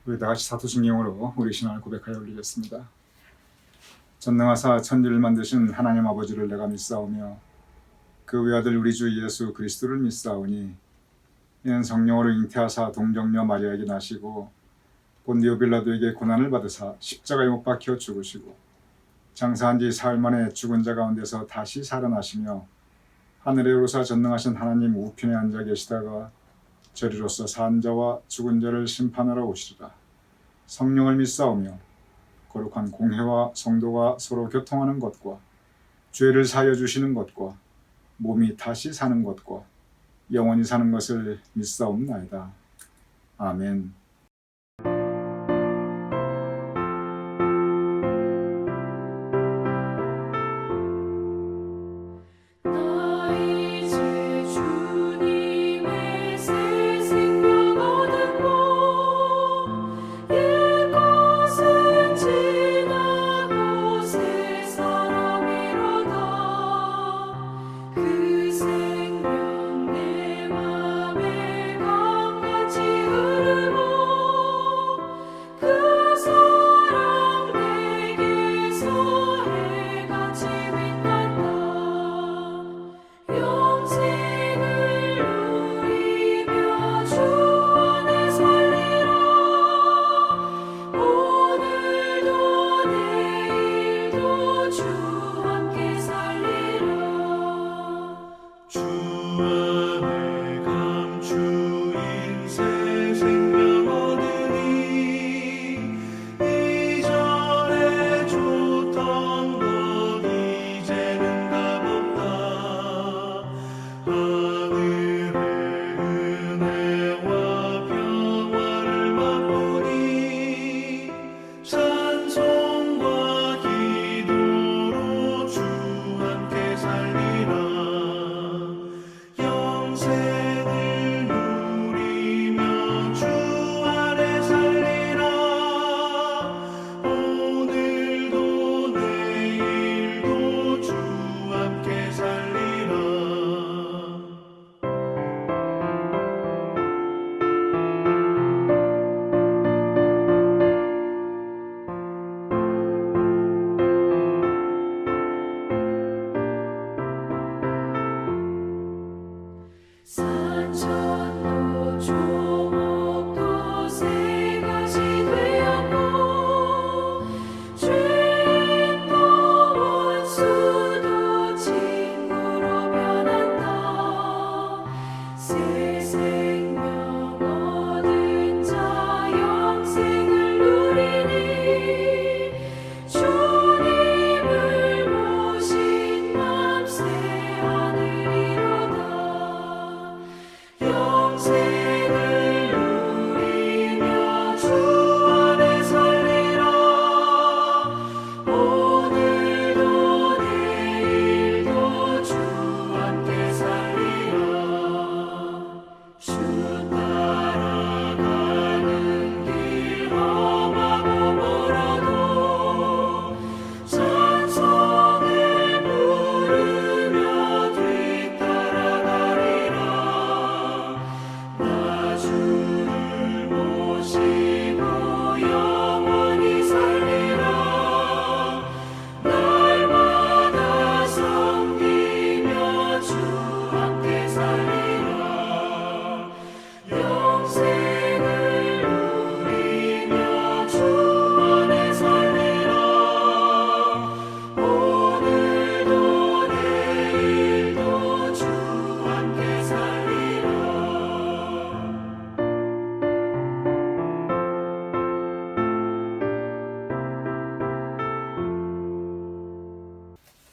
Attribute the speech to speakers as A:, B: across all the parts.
A: 우리 다 같이 사도신경으로 우리 신앙을 고백하여 올리겠습니다. 전능하사 천지를 만드신 하나님 아버지를 내가 믿사오며 그 외아들 우리 주 예수 그리스도를 믿사오니 이는 성령으로 잉태하사 동정녀 마리아에게 나시고 본디오 빌라도에게 고난을 받으사 십자가에 못 박혀 죽으시고 장사한 지 사흘 만에 죽은 자 가운데서 다시 살아나시며 하늘에 오르사 전능하신 하나님 우편에 앉아 계시다가 저리로서 산 자와 죽은 자를 심판하러 오시리라. 성령을 믿사오며 거룩한 공회와 성도가 서로 교통하는 것과 죄를 사하여 주시는 것과 몸이 다시 사는 것과 영원히 사는 것을 믿사옵나이다. 아멘.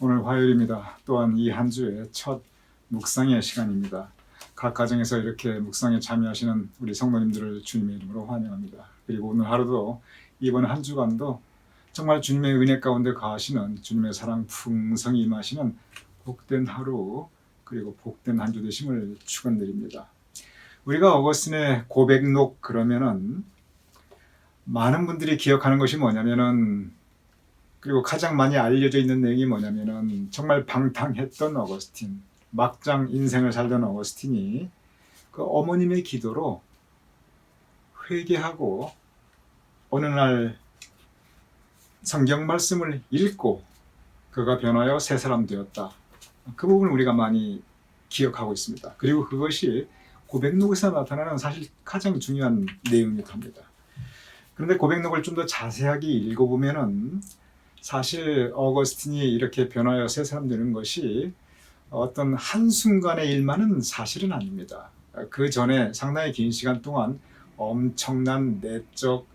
A: 오늘 화요일입니다. 또한 이 한 주의 첫 묵상의 시간입니다. 각 가정에서 이렇게 묵상에 참여하시는 우리 성도님들을 주님의 이름으로 환영합니다. 그리고 오늘 하루도 이번 한 주간도 정말 주님의 은혜 가운데 거하시는 주님의 사랑 풍성히 임하시는 복된 하루 그리고 복된 한 주 되심을 축원드립니다. 우리가 어거스틴의 고백록 그러면은 많은 분들이 기억하는 것이 뭐냐면은 그리고 가장 많이 알려져 있는 내용이 뭐냐면은 정말 방탕했던 어거스틴, 막장 인생을 살던 어거스틴이 그 어머님의 기도로 회개하고 어느 날 성경 말씀을 읽고 그가 변하여 새 사람 되었다. 그 부분을 우리가 많이 기억하고 있습니다. 그리고 그것이 고백록에서 나타나는 사실 가장 중요한 내용이기도 합니다. 그런데 고백록을 좀 더 자세하게 읽어보면은 사실 어거스틴이 이렇게 변하여 새 사람 되는 것이 어떤 한순간의 일만은 사실은 아닙니다. 그 전에 상당히 긴 시간 동안 엄청난 내적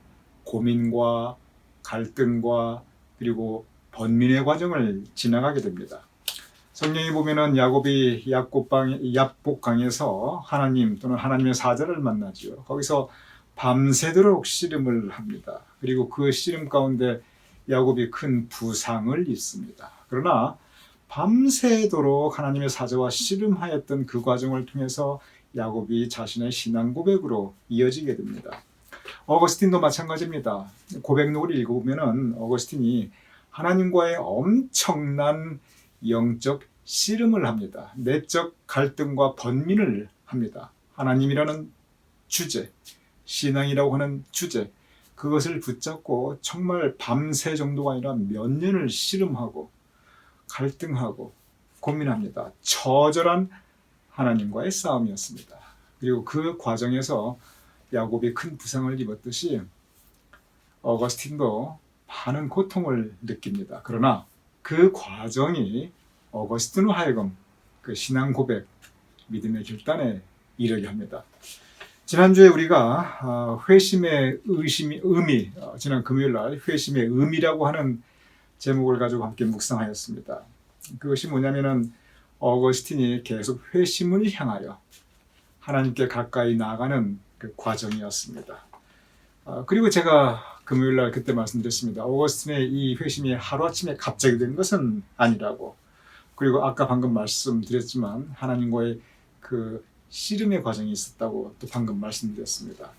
A: 고민과 갈등과 그리고 번민의 과정을 지나가게 됩니다. 성경에 보면은 야곱이 야복강에서 하나님 또는 하나님의 사자를 만나지요. 거기서 밤새도록 씨름을 합니다. 그리고 그 씨름 가운데 야곱이 큰 부상을 입습니다. 그러나 밤새도록 하나님의 사자와 씨름하였던 그 과정을 통해서 야곱이 자신의 신앙 고백으로 이어지게 됩니다. 어거스틴도 마찬가지입니다. 고백록을 읽어보면 어거스틴이 하나님과의 엄청난 영적 씨름을 합니다. 내적 갈등과 번민을 합니다. 하나님이라는 주제, 신앙이라고 하는 주제, 그것을 붙잡고 정말 밤새 정도가 아니라 몇 년을 씨름하고 갈등하고 고민합니다. 처절한 하나님과의 싸움이었습니다. 그리고 그 과정에서 야곱이 큰 부상을 입었듯이 어거스틴도 많은 고통을 느낍니다. 그러나 그 과정이 어거스틴으로 하여금 그 신앙 고백, 믿음의 결단에 이르게 합니다. 지난주에 우리가 회심의 의미, 지난 금요일날 회심의 의미라고 하는 제목을 가지고 함께 묵상하였습니다. 그것이 뭐냐면은 어거스틴이 계속 회심을 향하여 하나님께 가까이 나아가는 그 과정이었습니다. 그리고 제가 금요일날 그때 말씀드렸습니다. 어거스틴의 이 회심이 하루아침에 갑자기 된 것은 아니라고. 그리고 아까 방금 말씀드렸지만 하나님과의 그 씨름의 과정이 있었다고 또 방금 말씀드렸습니다.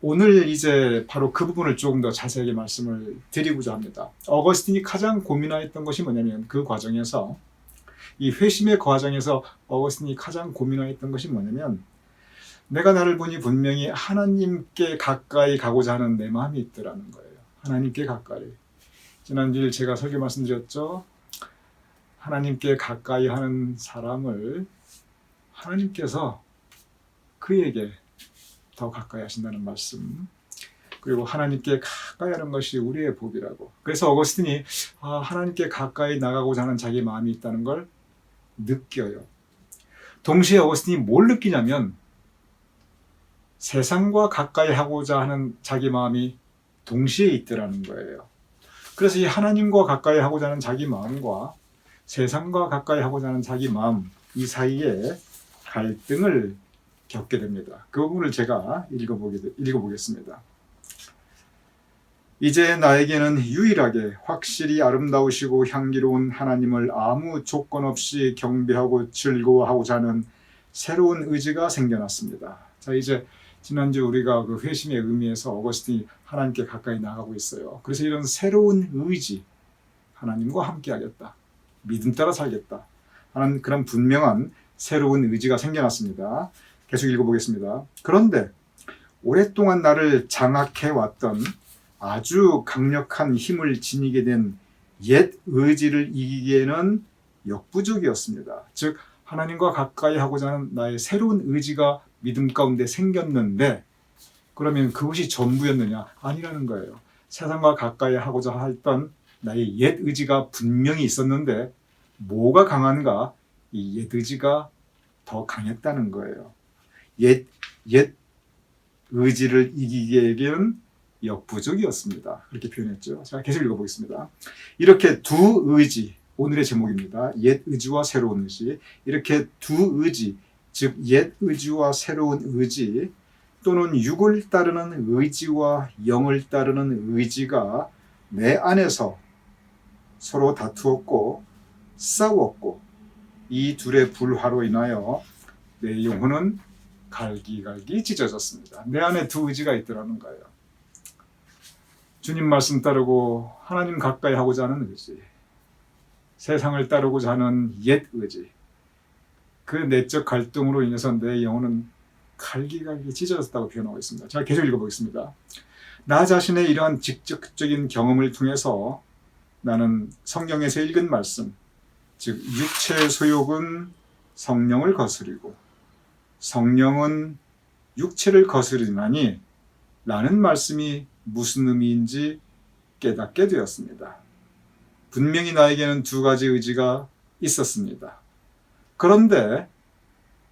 A: 오늘 이제 바로 그 부분을 조금 더 자세하게 말씀을 드리고자 합니다. 어거스틴이 가장 고민하였던 것이 뭐냐면 그 과정에서 이 회심의 과정에서 어거스틴이 가장 고민하였던 것이 뭐냐면 내가 나를 보니 분명히 하나님께 가까이 가고자 하는 내 마음이 있더라는 거예요. 하나님께 가까이. 지난주에 제가 설교 말씀드렸죠. 하나님께 가까이 하는 사람을 하나님께서 그에게 더 가까이 하신다는 말씀. 그리고 하나님께 가까이 하는 것이 우리의 복이라고. 그래서 어거스틴이 하나님께 가까이 나가고자 하는 자기 마음이 있다는 걸 느껴요. 동시에 어거스틴이 뭘 느끼냐면 세상과 가까이 하고자 하는 자기 마음이 동시에 있더라는 거예요. 그래서 이 하나님과 가까이 하고자 하는 자기 마음과 세상과 가까이 하고자 하는 자기 마음 이 사이에 갈등을 겪게 됩니다. 그 부분을 제가 읽어보겠습니다. 이제 나에게는 유일하게 확실히 아름다우시고 향기로운 하나님을 아무 조건 없이 경배하고 즐거워하고자 하는 새로운 의지가 생겨났습니다. 자, 이제 지난주 우리가 그 회심의 의미에서 어거스틴이 하나님께 가까이 나가고 있어요. 그래서 이런 새로운 의지, 하나님과 함께 하겠다. 믿음 따라 살겠다. 하는 그런 분명한 새로운 의지가 생겨났습니다. 계속 읽어보겠습니다. 그런데 오랫동안 나를 장악해왔던 아주 강력한 힘을 지니게 된 옛 의지를 이기기에는 역부족이었습니다. 즉 하나님과 가까이 하고자 하는 나의 새로운 의지가 믿음 가운데 생겼는데 그러면 그것이 전부였느냐? 아니라는 거예요. 세상과 가까이 하고자 했던 나의 옛 의지가 분명히 있었는데 뭐가 강한가? 이 옛 의지가 더 강했다는 거예요. 옛 의지를 이기기에는 역부족이었습니다. 그렇게 표현했죠. 자, 계속 읽어보겠습니다. 이렇게 두 의지, 오늘의 제목입니다. 옛 의지와 새로운 의지. 이렇게 두 의지, 즉 옛 의지와 새로운 의지 또는 육을 따르는 의지와 영을 따르는 의지가 내 안에서 서로 다투었고 싸웠고 이 둘의 불화로 인하여 내 영혼은 갈기갈기 찢어졌습니다. 내 안에 두 의지가 있더라는 거예요. 주님 말씀 따르고 하나님 가까이 하고자 하는 의지, 세상을 따르고자 하는 옛 의지, 그 내적 갈등으로 인해서 내 영혼은 갈기갈기 찢어졌다고 표현하고 있습니다. 제가 계속 읽어보겠습니다. 나 자신의 이러한 직접적인 경험을 통해서 나는 성경에서 읽은 말씀, 즉 육체의 소욕은 성령을 거스리고 성령은 육체를 거스르나니 라는 말씀이 무슨 의미인지 깨닫게 되었습니다. 분명히 나에게는 두 가지 의지가 있었습니다. 그런데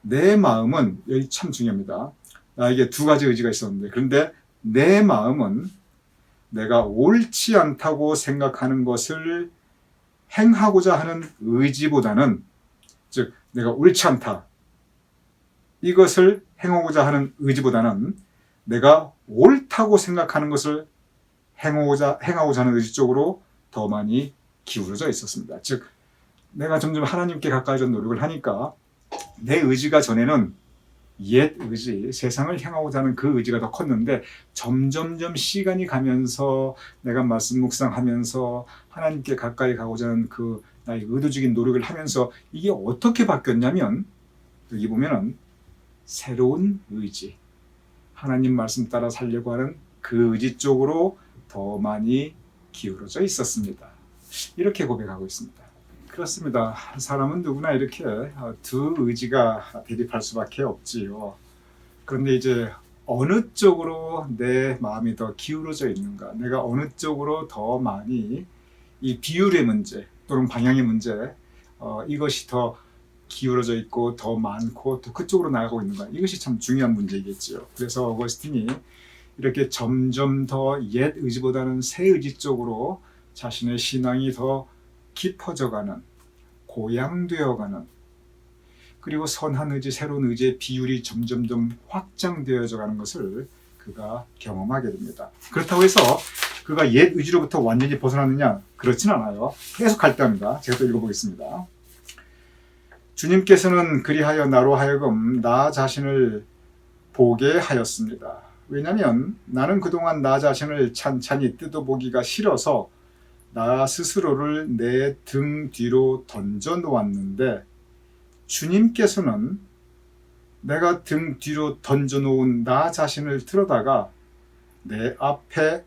A: 내 마음은, 여기 참 중요합니다. 나에게 두 가지 의지가 있었는데, 그런데 내 마음은 내가 옳지 않다고 생각하는 것을 행하고자 하는 의지보다는, 즉 내가 옳지 않다, 이것을 행하고자 하는 의지보다는 내가 옳다고 생각하는 것을 행하고자 하는 의지 쪽으로 더 많이 기울어져 있었습니다. 즉 내가 점점 하나님께 가까이져 노력을 하니까 내 의지가 전에는 옛 의지, 세상을 향하고자 하는 그 의지가 더 컸는데, 점점점 시간이 가면서 내가 말씀 묵상하면서 하나님께 가까이 가고자 하는 그 나의 의도적인 노력을 하면서 이게 어떻게 바뀌었냐면, 여기 보면은 새로운 의지, 하나님 말씀 따라 살려고 하는 그 의지 쪽으로 더 많이 기울어져 있었습니다. 이렇게 고백하고 있습니다. 그렇습니다. 사람은 누구나 이렇게 두 의지가 대립할 수밖에 없지요. 그런데 이제 어느 쪽으로 내 마음이 더 기울어져 있는가, 내가 어느 쪽으로 더 많이 이 비율의 문제 또는 방향의 문제, 이것이 더 기울어져 있고 더 많고 또 그쪽으로 나가고 있는가, 이것이 참 중요한 문제이겠지요. 그래서 어거스틴이 이렇게 점점 더 옛 의지보다는 새 의지 쪽으로 자신의 신앙이 더 깊어져가는, 고양되어가는, 그리고 선한 의지, 새로운 의지의 비율이 점점점 확장되어져 가는 것을 그가 경험하게 됩니다. 그렇다고 해서 그가 옛 의지로부터 완전히 벗어났느냐? 그렇진 않아요. 계속 갈등합니다. 제가 또 읽어보겠습니다. 주님께서는 그리하여 나로 하여금 나 자신을 보게 하였습니다. 왜냐하면 나는 그동안 나 자신을 찬찬히 뜯어보기가 싫어서 나 스스로를 내 등 뒤로 던져 놓았는데, 주님께서는 내가 등 뒤로 던져 놓은 나 자신을 들여다가 내 앞에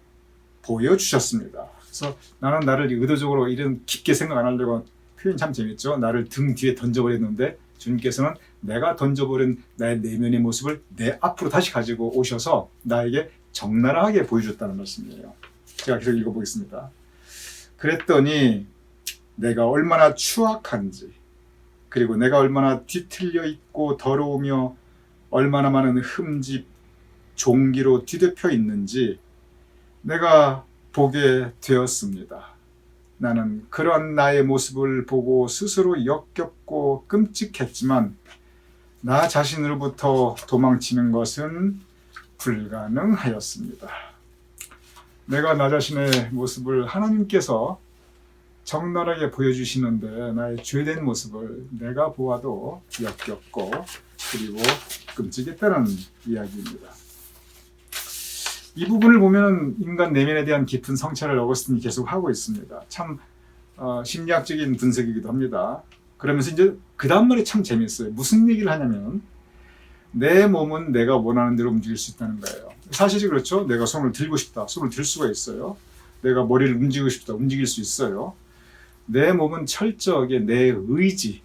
A: 보여주셨습니다. 그래서 나는 나를 의도적으로 이런 깊게 생각 안 하려고, 표현 참 재밌죠. 나를 등 뒤에 던져버렸는데 주님께서는 내가 던져버린 나의 내면의 모습을 내 앞으로 다시 가지고 오셔서 나에게 적나라하게 보여줬다는 말씀이에요. 제가 계속 읽어보겠습니다. 그랬더니 내가 얼마나 추악한지, 그리고 내가 얼마나 뒤틀려 있고 더러우며 얼마나 많은 흠집, 종기로 뒤덮여 있는지 내가 보게 되었습니다. 나는 그런 나의 모습을 보고 스스로 역겹고 끔찍했지만 나 자신으로부터 도망치는 것은 불가능하였습니다. 내가 나 자신의 모습을 하나님께서 적나라하게 보여주시는데 나의 죄된 모습을 내가 보아도 역겹고 그리고 끔찍했다는 이야기입니다. 이 부분을 보면 인간 내면에 대한 깊은 성찰을 어거스틴이 계속 하고 있습니다. 참 심리학적인 분석이기도 합니다. 그러면서 이제 그 다음 말이 참 재밌어요. 무슨 얘기를 하냐면 내 몸은 내가 원하는 대로 움직일 수 있다는 거예요. 사실이 그렇죠. 내가 손을 들고 싶다, 손을 들 수가 있어요. 내가 머리를 움직이고 싶다, 움직일 수 있어요. 내 몸은 철저하게 내 의지,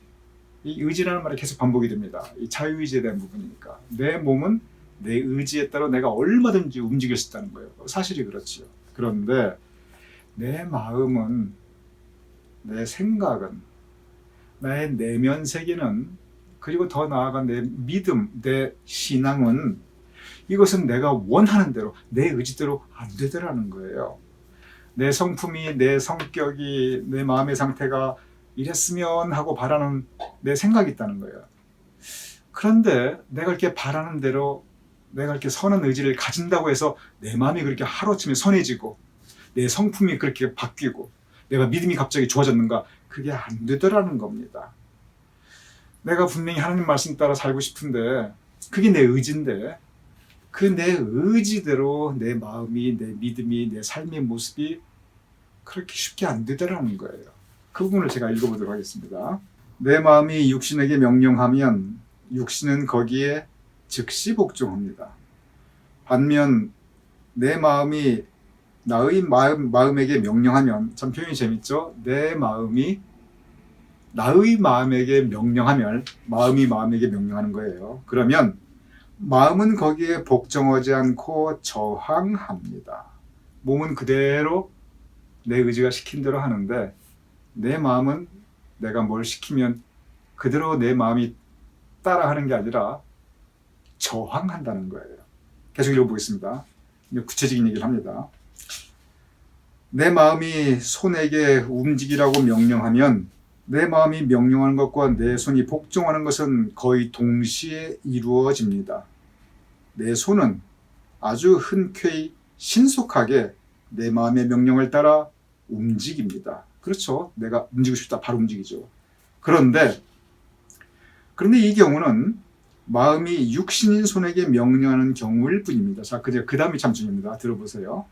A: 이 의지라는 말이 계속 반복이 됩니다. 이 자유의지에 대한 부분이니까 내 몸은 내 의지에 따라 내가 얼마든지 움직일 수 있다는 거예요. 사실이 그렇지요. 그런데 내 마음은, 내 생각은, 나의 내면 세계는, 그리고 더 나아가 내 믿음, 내 신앙은, 이것은 내가 원하는 대로, 내 의지대로 안 되더라는 거예요. 내 성품이, 내 성격이, 내 마음의 상태가 이랬으면 하고 바라는 내 생각이 있다는 거예요. 그런데 내가 이렇게 바라는 대로, 내가 이렇게 선한 의지를 가진다고 해서 내 마음이 그렇게 하루아침에 선해지고 내 성품이 그렇게 바뀌고 내가 믿음이 갑자기 좋아졌는가? 그게 안 되더라는 겁니다. 내가 분명히 하나님 말씀 따라 살고 싶은데 그게 내 의지인데 그 내 의지대로 내 마음이, 내 믿음이, 내 삶의 모습이 그렇게 쉽게 안 되더라는 거예요. 그 부분을 제가 읽어보도록 하겠습니다. 내 마음이 육신에게 명령하면 육신은 거기에 즉시 복종합니다. 반면 내 마음이 나의 마음에게 명령하면, 참 표현이 재밌죠? 내 마음이 나의 마음에게 명령하면 마음이 마음에게 명령하는 거예요. 그러면 마음은 거기에 복종하지 않고 저항합니다. 몸은 그대로 내 의지가 시킨 대로 하는데 내 마음은 내가 뭘 시키면 그대로 내 마음이 따라하는 게 아니라 저항한다는 거예요. 계속 읽어보겠습니다. 구체적인 얘기를 합니다. 내 마음이 손에게 움직이라고 명령하면 내 마음이 명령하는 것과 내 손이 복종하는 것은 거의 동시에 이루어집니다. 내 손은 아주 흔쾌히 신속하게 내 마음의 명령을 따라 움직입니다. 그렇죠. 내가 움직이고 싶다. 바로 움직이죠. 그런데 이 경우는 마음이 육신인 손에게 명령하는 경우일 뿐입니다. 자, 그 다음이 참 중요합니다. 들어보세요.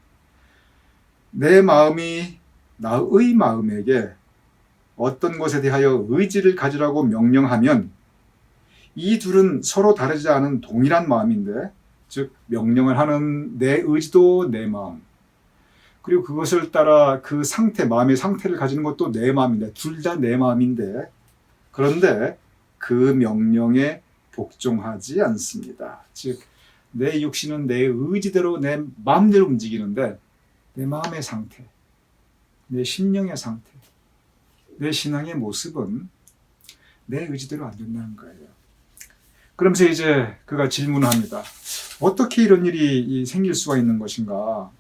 A: 내 마음이 나의 마음에게 어떤 것에 대하여 의지를 가지라고 명령하면 이 둘은 서로 다르지 않은 동일한 마음인데, 즉 명령을 하는 내 의지도 내 마음, 그리고 그것을 따라 그 상태, 마음의 상태를 가지는 것도 내 마음인데, 둘 다 내 마음인데, 그런데 그 명령에 복종하지 않습니다. 즉 내 육신은 내 의지대로 내 마음대로 움직이는데 내 마음의 상태, 내 심령의 상태, 내 신앙의 모습은 내 의지대로 안 된다는 거예요. 그러면서 이제 그가 질문을 합니다. 어떻게 이런 일이 생길 수가 있는 것인가?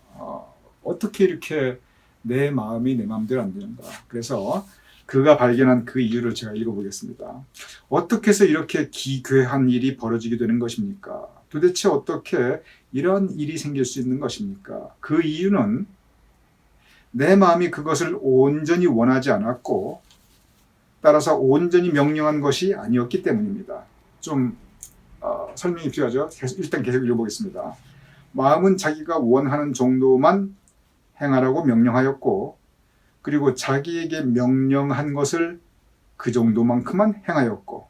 A: 어떻게 이렇게 내 마음이 내 마음대로 안 되는가? 그래서 그가 발견한 그 이유를 제가 읽어보겠습니다. 어떻게 해서 이렇게 기괴한 일이 벌어지게 되는 것입니까? 도대체 어떻게 이런 일이 생길 수 있는 것입니까? 그 이유는 내 마음이 그것을 온전히 원하지 않았고 따라서 온전히 명령한 것이 아니었기 때문입니다. 좀 설명이 필요하죠. 일단 계속 읽어보겠습니다. 마음은 자기가 원하는 정도만 행하라고 명령하였고 그리고 자기에게 명령한 것을 그 정도만큼만 행하였고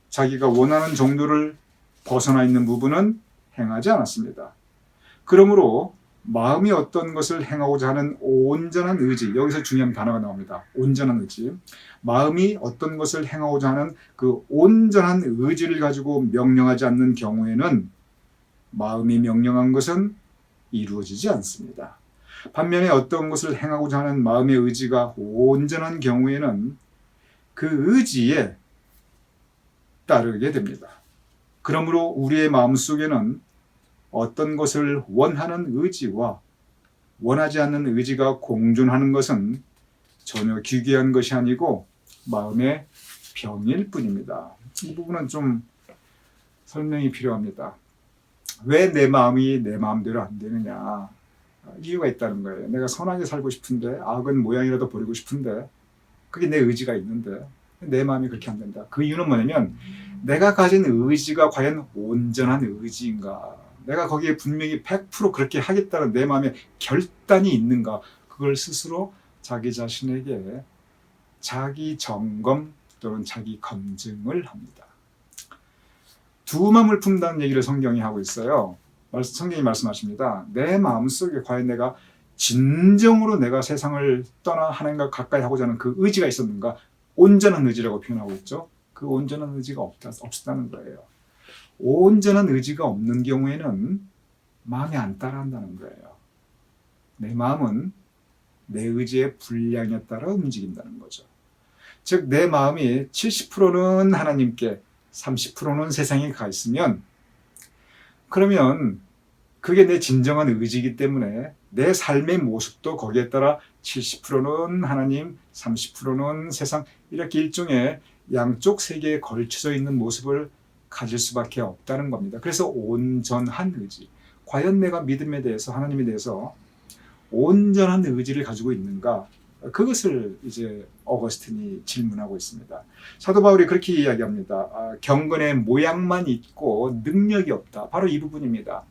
A: 자기가 원하는 정도를 벗어나 있는 부분은 행하지 않았습니다. 그러므로 마음이 어떤 것을 행하고자 하는 온전한 의지, 여기서 중요한 단어가 나옵니다. 온전한 의지. 마음이 어떤 것을 행하고자 하는 그 온전한 의지를 가지고 명령하지 않는 경우에는 마음이 명령한 것은 이루어지지 않습니다. 반면에 어떤 것을 행하고자 하는 마음의 의지가 온전한 경우에는 그 의지에 따르게 됩니다. 그러므로 우리의 마음속에는 어떤 것을 원하는 의지와 원하지 않는 의지가 공존하는 것은 전혀 기괴한 것이 아니고 마음의 병일 뿐입니다. 이 부분은 좀 설명이 필요합니다. 왜 내 마음이 내 마음대로 안 되느냐? 이유가 있다는 거예요. 내가 선하게 살고 싶은데 악은 모양이라도 버리고 싶은데 그게 내 의지가 있는데 내 마음이 그렇게 안 된다. 그 이유는 뭐냐면 내가 가진 의지가 과연 온전한 의지인가? 내가 거기에 분명히 100% 그렇게 하겠다는 내 마음에 결단이 있는가? 그걸 스스로 자기 자신에게 자기 점검 또는 자기 검증을 합니다. 두 마음을 품다는 얘기를 성경이 하고 있어요. 성경이 말씀하십니다. 내 마음속에 과연 내가 진정으로 내가 세상을 떠나 하나님과 가까이 하고자 하는 그 의지가 있었는가? 온전한 의지라고 표현하고 있죠. 그 온전한 의지가 없다는 거예요. 온전한 의지가 없는 경우에는 마음이 안 따라한다는 거예요. 내 마음은 내 의지의 분량에 따라 움직인다는 거죠. 즉 내 마음이 70%는 하나님께 30%는 세상에 가 있으면 그러면 그게 내 진정한 의지이기 때문에 내 삶의 모습도 거기에 따라 70%는 하나님, 30%는 세상 이렇게 일종의 양쪽 세계에 걸쳐져 있는 모습을 가질 수밖에 없다는 겁니다. 그래서 온전한 의지. 과연 내가 믿음에 대해서 하나님에 대해서 온전한 의지를 가지고 있는가? 그것을 이제 어거스틴이 질문하고 있습니다. 사도 바울이 그렇게 이야기합니다. 경건의 모양만 있고 능력이 없다. 바로 이 부분입니다.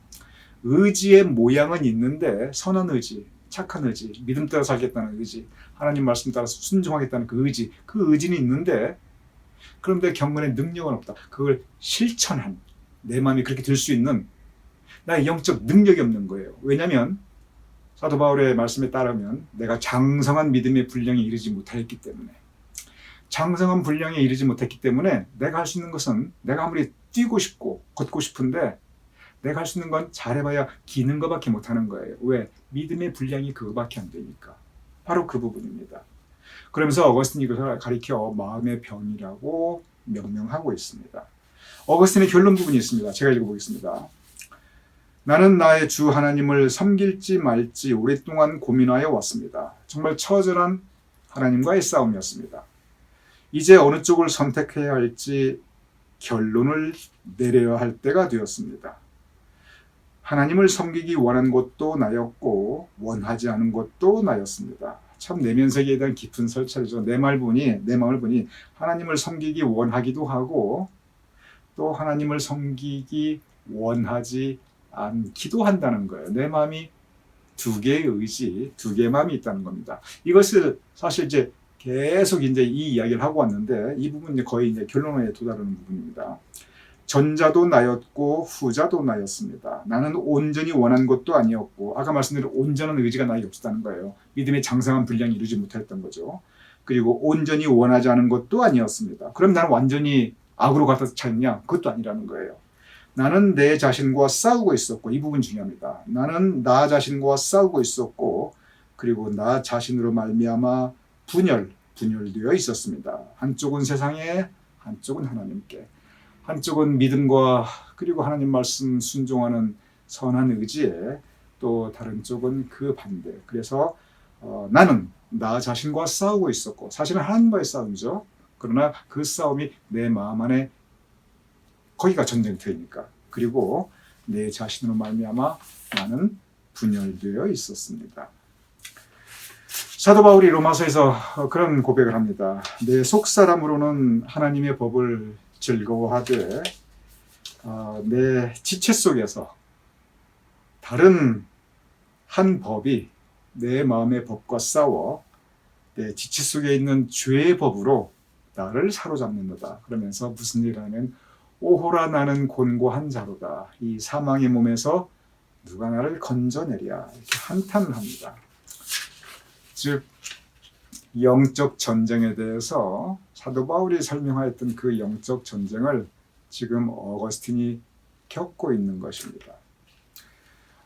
A: 의지의 모양은 있는데 선한 의지, 착한 의지, 믿음 따라 살겠다는 의지, 하나님 말씀 따라서 순종하겠다는 그 의지는 있는데 그런데 경건의 능력은 없다. 그걸 실천한 내 마음이 그렇게 될 수 있는 나의 영적 능력이 없는 거예요. 왜냐하면 사도 바울의 말씀에 따르면 내가 장성한 믿음의 분량에 이르지 못하였기 때문에, 장성한 분량에 이르지 못했기 때문에 내가 할 수 있는 것은, 내가 아무리 뛰고 싶고 걷고 싶은데 내가 할 수 있는 건 잘해봐야 기는 것밖에 못하는 거예요. 왜? 믿음의 분량이 그거밖에 안 되니까. 바로 그 부분입니다. 그러면서 어거스틴이 이것을 가리켜 마음의 병이라고 명명하고 있습니다. 어거스틴의 결론 부분이 있습니다. 제가 읽어보겠습니다. 나는 나의 주 하나님을 섬길지 말지 오랫동안 고민하여 왔습니다. 정말 처절한 하나님과의 싸움이었습니다. 이제 어느 쪽을 선택해야 할지 결론을 내려야 할 때가 되었습니다. 하나님을 섬기기 원한 것도 나였고 원하지 않은 것도 나였습니다. 참 내면 세계에 대한 깊은 설찰이죠. 내 마음을 보니 하나님을 섬기기 원하기도 하고 또 하나님을 섬기기 원하지 않기도 한다는 거예요. 내 마음이 두 개의 의지, 두 개의 마음이 있다는 겁니다. 이것을 사실 이제 계속 이제 이 이야기를 하고 왔는데 이 부분이 거의 이제 결론에 도달하는 부분입니다. 전자도 나였고 후자도 나였습니다. 나는 온전히 원한 것도 아니었고, 아까 말씀드린 온전한 의지가 나에게 없었다는 거예요. 믿음의 장성한 분량이 이루지 못했던 거죠. 그리고 온전히 원하지 않은 것도 아니었습니다. 그럼 나는 완전히 악으로 갖다 차였냐? 그것도 아니라는 거예요. 나는 내 자신과 싸우고 있었고, 이 부분 중요합니다. 나는 나 자신과 싸우고 있었고, 그리고 나 자신으로 말미암아 분열되어 있었습니다. 한쪽은 세상에, 한쪽은 하나님께. 한쪽은 믿음과 그리고 하나님 말씀 순종하는 선한 의지에, 또 다른 쪽은 그 반대. 그래서 나는 나 자신과 싸우고 있었고, 사실은 하나님과의 싸움이죠. 그러나 그 싸움이 내 마음 안에, 거기가 전쟁터이니까. 그리고 내 자신으로 말미암아 나는 분열되어 있었습니다. 사도 바울이 로마서에서 그런 고백을 합니다. 내 속사람으로는 하나님의 법을 즐거워하되 내 지체 속에서 다른 한 법이 내 마음의 법과 싸워 내 지체 속에 있는 죄의 법으로 나를 사로잡는다. 그러면서 무슨 일을 하면 오호라 나는 곤고한 자로다. 이 사망의 몸에서 누가 나를 건져내랴. 이렇게 한탄을 합니다. 즉 영적 전쟁에 대해서 사도 바울이 설명하였던 그 영적 전쟁을 지금 어거스틴이 겪고 있는 것입니다.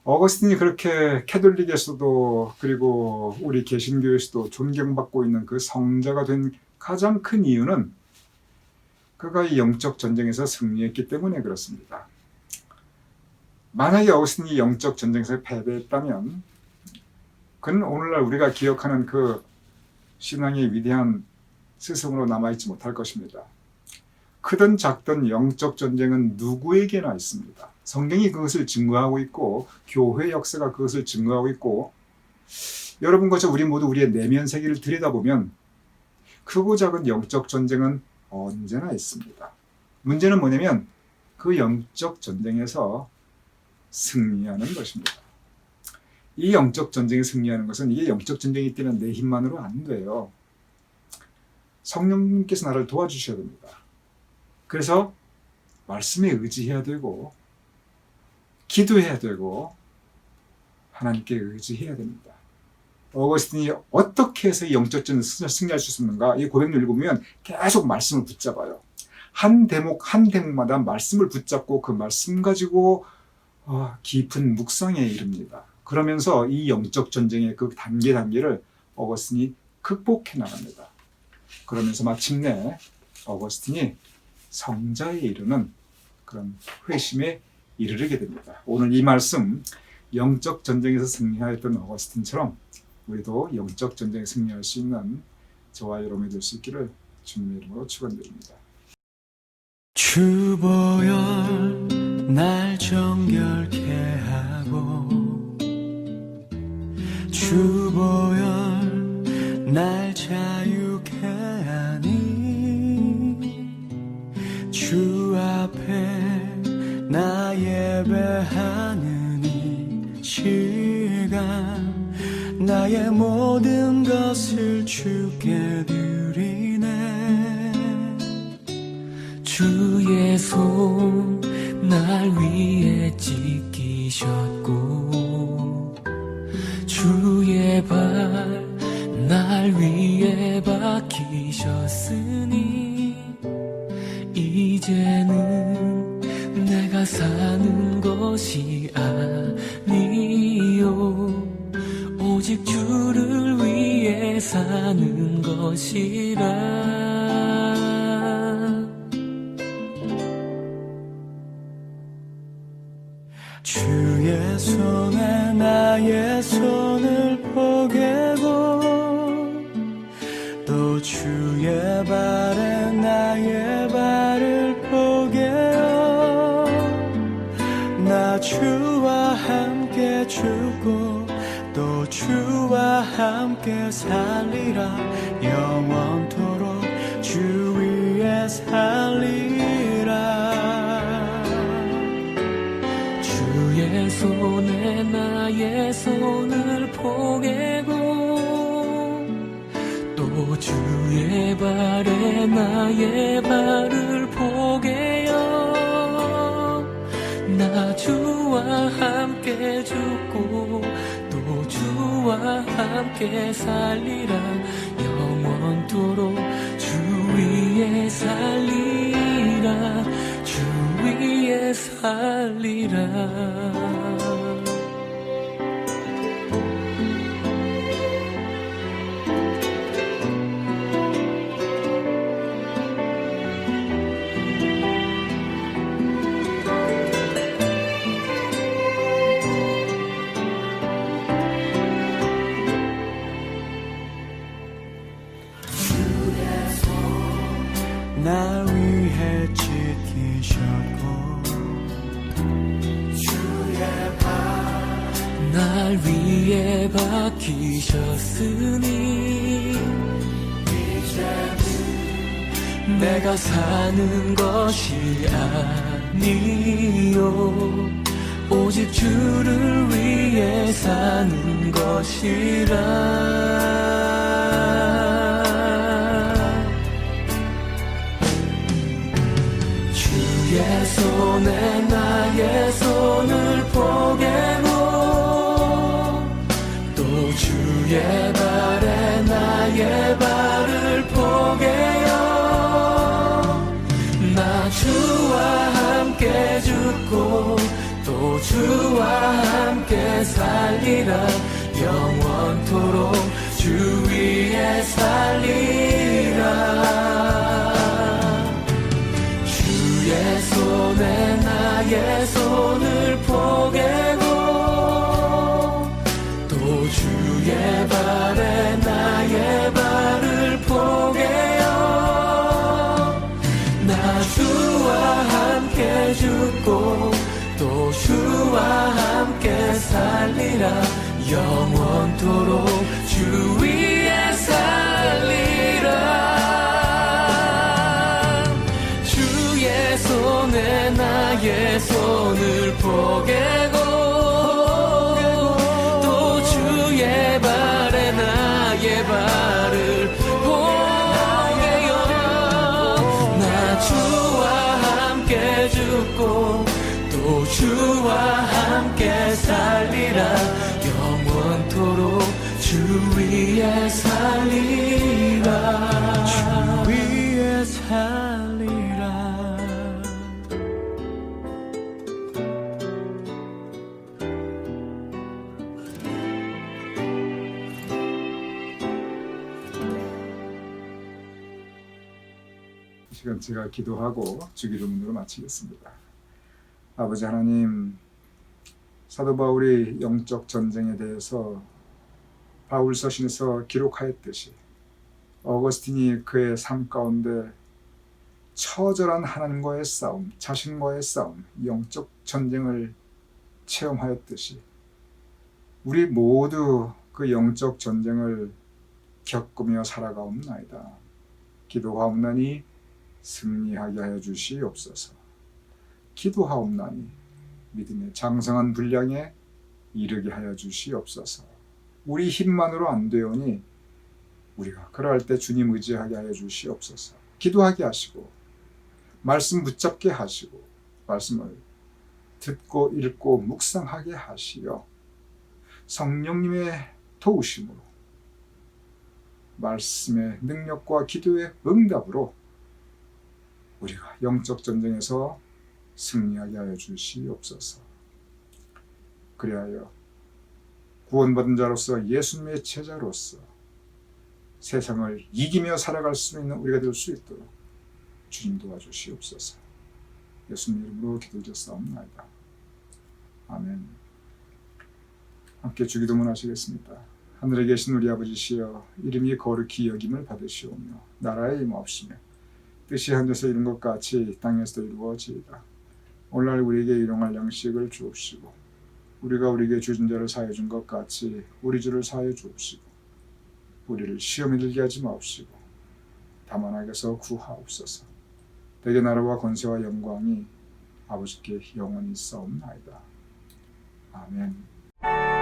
A: 어거스틴이 그렇게 캐톨릭에서도 그리고 우리 개신교에서도 존경받고 있는 그 성자가 된 가장 큰 이유는 그가 이 영적 전쟁에서 승리했기 때문에 그렇습니다. 만약에 어거스틴이 영적 전쟁에서 패배했다면 그는 오늘날 우리가 기억하는 그 신앙의 위대한 스승으로 남아있지 못할 것입니다. 크든 작든 영적 전쟁은 누구에게나 있습니다. 성경이 그것을 증거하고 있고 교회 역사가 그것을 증거하고 있고, 여러분과 저 우리 모두 우리의 내면 세계를 들여다보면 크고 작은 영적 전쟁은 언제나 있습니다. 문제는 뭐냐면 그 영적 전쟁에서 승리하는 것입니다. 이 영적 전쟁에 승리하는 것은, 이게 영적 전쟁이 때는 내 힘만으로 안 돼요. 성령님께서 나를 도와주셔야 됩니다. 그래서 말씀에 의지해야 되고 기도해야 되고 하나님께 의지해야 됩니다. 어거스틴이 어떻게 해서 영적 전쟁을 승리할 수 있는가? 이 고백을 읽으면 계속 말씀을 붙잡아요. 한 대목 한 대목마다 말씀을 붙잡고 그 말씀 가지고 깊은 묵상에 이릅니다. 그러면서 이 영적 전쟁의 그 단계를 어거스틴이 극복해 나갑니다. 그러면서 마침내 어거스틴이 성자에 이르는 그런 회심에 이르게 됩니다. 오늘 이 말씀, 영적 전쟁에서 승리하였던 어거스틴처럼 우리도 영적 전쟁에 승리할 수 있는 저와 여러분이 될 수 있기를 주님의 이름으로 축원드립니다.
B: 주보혈 날 정결케 하고, 주보혈 날 자유케 하니, 주 앞에 나 예배하는 이 시간 나의 모든 것을 주께 드리네. 주의 손 날 위에 찢기시고 지키셨고 주의 발 날 위에 박히셨으니 이제는 내가 사는 것이 아니요 오직 주를 위해 사는 것이라 주의 손에 나의 손을 포개고 또 주의 발에 나의 발을 포개어 나 주와 함께 죽고 또 주와 함께 살리라 영원토록 주 위에 살리라 주의 손에 나의 손을 포개고 또 주의 발에 나의 발을 포개어 나 주와 함께 죽고 또 주와 함께 살리라 영원토록 주 위에 살리라 주 위에 살리라 날 위해 지키셨고 주의 발 날 위에 박히셨으니 이제는 내가 사는 것이 아니요 오직 주를 위해 사는 것이라 주의 손에 나의 손을 포개고 또 주의 발에 나의 발을 포개어 나 주와 함께 죽고 또 주와 함께 살리라 영원토록 주 위에 살리라 주의 손에 나의 손을 포개고 또 주의 발에 나의 발을 포개어 나 주와 함께 죽고 또 주와 함께 살리라 영원토록 주 위에 살리라 손에 나의 손을 포개고 또 주의 발에 나의 발을 포개어 나 주와 함께 죽고 또 주와 함께 살리라 영원토록 주 위에 살리라 주 위에 살리라
A: 시간 제가 기도하고 주기도문으로 마치겠습니다. 아버지 하나님, 사도 바울이 영적 전쟁에 대해서 바울 서신에서 기록하였듯이 어거스틴이 그의 삶 가운데 처절한 하나님과의 싸움, 자신과의 싸움, 영적 전쟁을 체험하였듯이 우리 모두 그 영적 전쟁을 겪으며 살아가옵나이다. 기도하옵나니 승리하게 하여 주시옵소서. 기도하옵나니 믿음의 장성한 분량에 이르게 하여 주시옵소서. 우리 힘만으로 안 되오니 우리가 그러할 때 주님 의지하게 하여 주시옵소서. 기도하게 하시고 말씀 붙잡게 하시고 말씀을 듣고 읽고 묵상하게 하시어 성령님의 도우심으로 말씀의 능력과 기도의 응답으로 우리가 영적 전쟁에서 승리하게 하여 주시옵소서. 그리하여 구원받은 자로서 예수님의 제자로서 세상을 이기며 살아갈 수 있는 우리가 될 수 있도록 주님 도와주시옵소서. 예수님 이름으로 기도드렸사옵나이다. 아멘. 함께 주기도문 하시겠습니다. 하늘에 계신 우리 아버지시여, 이름이 거룩히 여김을 받으시오며 나라에 임하옵시며 뜻이 하늘에서 이룬 것 같이 땅에서도 이루어지이다. 오늘날 우리에게 일용할 양식을 주옵시고 우리가 우리에게 주진 자를 사하여 준 것 같이 우리 주를 사하여 주옵시고 우리를 시험에 들게 하지 마옵시고 다만 악에서 구하옵소서. 대개 나라와 권세와 영광이 아버지께 영원히 있사옵나이다. 아멘.